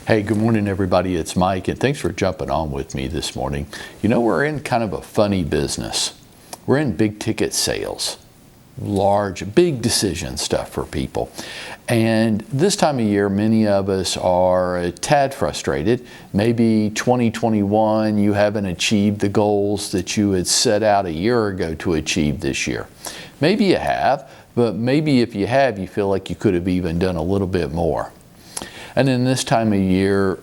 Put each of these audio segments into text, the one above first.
Hey, good morning everybody, it's Mike, and thanks for jumping on with me this morning. You know, we're in kind of a funny business. We're in big ticket sales, large, big decision stuff for people. And this time of year, many of us are a tad frustrated. Maybe 2021, you haven't achieved the goals that you had set out a year ago to achieve this year. Maybe you have, but maybe if you have, you feel like you could have even done a little bit more. And in this time of year,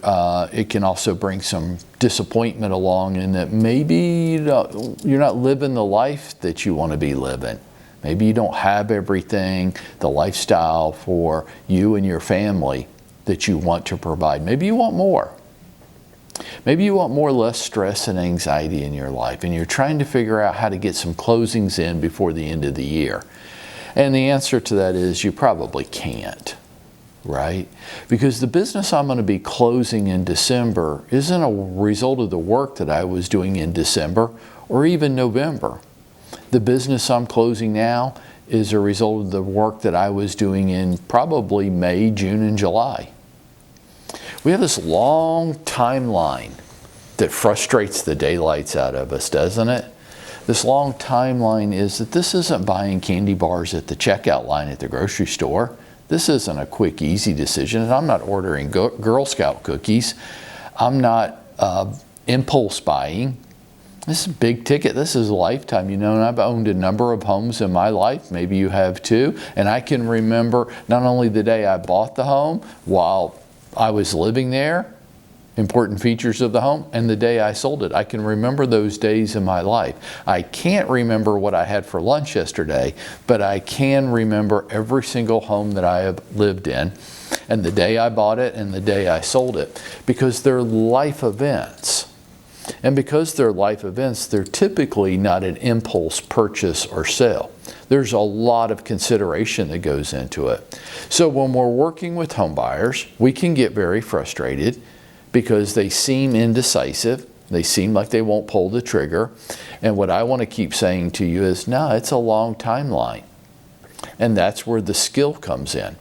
it can also bring some disappointment along in that maybe you're not living the life that you want to be living. Maybe you don't have everything, the lifestyle for you and your family that you want to provide. Maybe you want more. Maybe you want more, less stress and anxiety in your life, and you're trying to figure out how to get some closings in before the end of the year. And the answer to that is you probably can't. Right? Because the business I'm going to be closing in December isn't a result of the work that I was doing in December or even November. The business I'm closing now is a result of the work that I was doing in probably May, June, and July. We have this long timeline that frustrates the daylights out of us, doesn't it? This long timeline is that this isn't buying candy bars at the checkout line at the grocery store. This isn't a quick, easy decision, and I'm not ordering Girl Scout cookies. I'm not impulse buying. This is big ticket. This is a lifetime. You know, and I've owned a number of homes in my life. Maybe you have too. And I can remember not only the day I bought the home while I was living there, important features of the home, and the day I sold it. I can remember those days in my life. I can't remember what I had for lunch yesterday, but I can remember every single home that I have lived in, and the day I bought it and the day I sold it, because they're life events. And because they're life events, they're typically not an impulse purchase or sale. There's a lot of consideration that goes into it. So when we're working with home buyers, we can get very frustrated because they seem indecisive. They seem like they won't pull the trigger. And what I want to keep saying to you is, no, it's a long timeline. And that's where the skill comes in.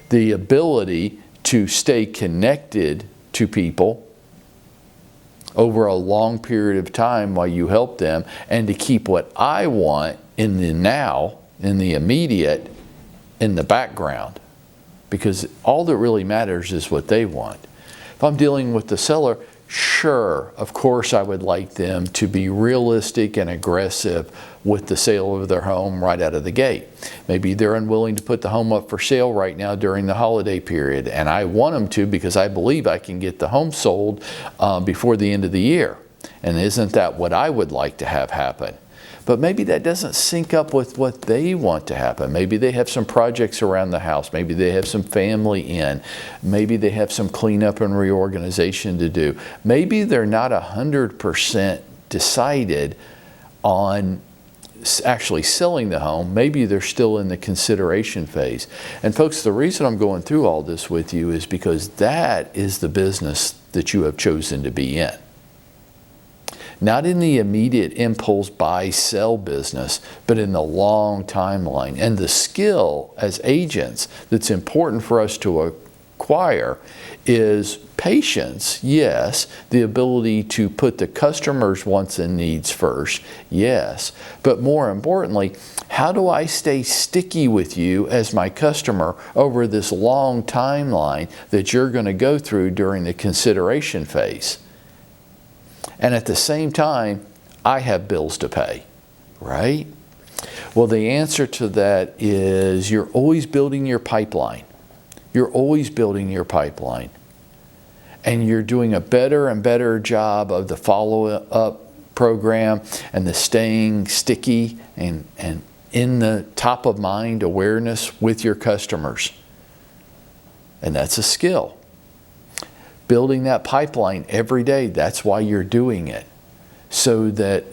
The ability to stay connected to people over a long period of time while you help them, and to keep what I want in the now, in the immediate, in the background. Because all that really matters is what they want. If I'm dealing with the seller, sure, of course I would like them to be realistic and aggressive with the sale of their home right out of the gate. Maybe they're unwilling to put the home up for sale right now during the holiday period, and I want them to because I believe I can get the home sold before the end of the year. And isn't that what I would like to have happen? But maybe that doesn't sync up with what they want to happen. Maybe they have some projects around the house. Maybe they have some family in. Maybe they have some cleanup and reorganization to do. Maybe they're not 100% decided on actually selling the home. Maybe they're still in the consideration phase. And folks, the reason I'm going through all this with you is because that is the business that you have chosen to be in. Not in the immediate impulse buy sell business, but in the long timeline. And the skill as agents that's important for us to acquire is patience, yes, the ability to put the customer's wants and needs first, yes, but more importantly, how do I stay sticky with you as my customer over this long timeline that you're going to go through during the consideration phase? And at the same time, I have bills to pay, right? Well, the answer to that is you're always building your pipeline. You're always building your pipeline. And you're doing a better and better job of the follow-up program and the staying sticky and in the top of mind awareness with your customers. And that's a skill. Building that pipeline every day, that's why you're doing it. So that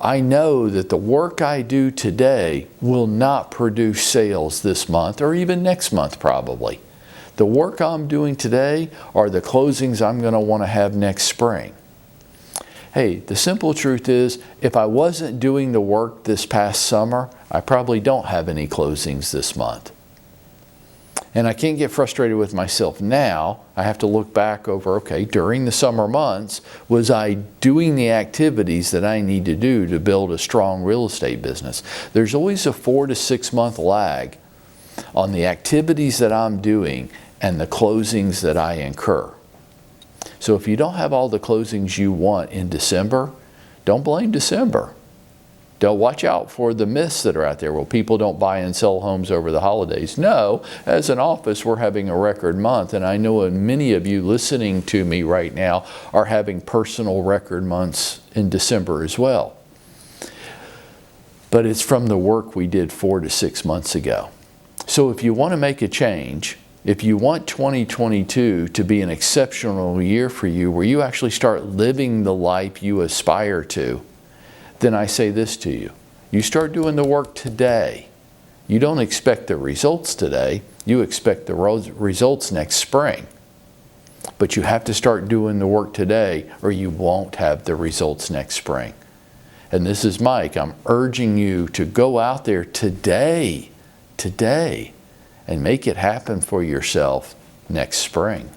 I know that the work I do today will not produce sales this month or even next month probably. The work I'm doing today are the closings I'm going to want to have next spring. Hey, the simple truth is, if I wasn't doing the work this past summer, I probably don't have any closings this month. And I can't get frustrated with myself now. I have to look back over, okay, during the summer months, was I doing the activities that I need to do to build a strong real estate business? There's always a 4 to 6 month lag on the activities that I'm doing and the closings that I incur. So if you don't have all the closings you want in December, don't blame December. Don't watch out for the myths that are out there. Well, people don't buy and sell homes over the holidays. No, as an office, we're having a record month, and I know many of you listening to me right now are having personal record months in December as well. But it's from the work we did 4 to 6 months ago. So if you want to make a change, if you want 2022 to be an exceptional year for you, where you actually start living the life you aspire to, then I say this to you. You start doing the work today. You don't expect the results today. You expect the results next spring. But you have to start doing the work today or you won't have the results next spring. And this is Mike. I'm urging you to go out there today, and make it happen for yourself next spring.